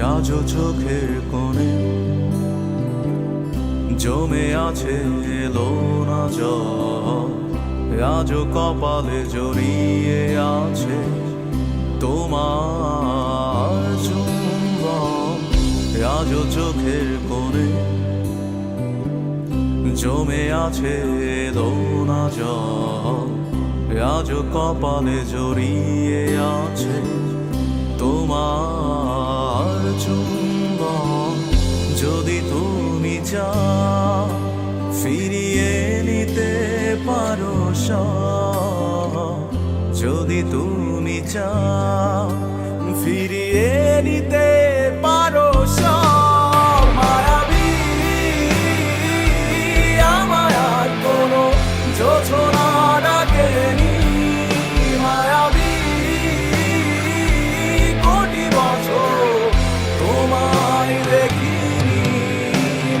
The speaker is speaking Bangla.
আজও চোখের কোণে জমে আছে লোনা জল, আজও কপালে জড়িয়ে আছে তোমার চুম্বন। আজও চোখের কোণে জমে আছে লোনা জল, আজও কপালে জড়িয়ে আছে তোমার চুম্বন। যদি তুমি চাও ফিরিয়ে নিতে পারো সব, যদি তুমি চাও ফিরিয়ে নিতে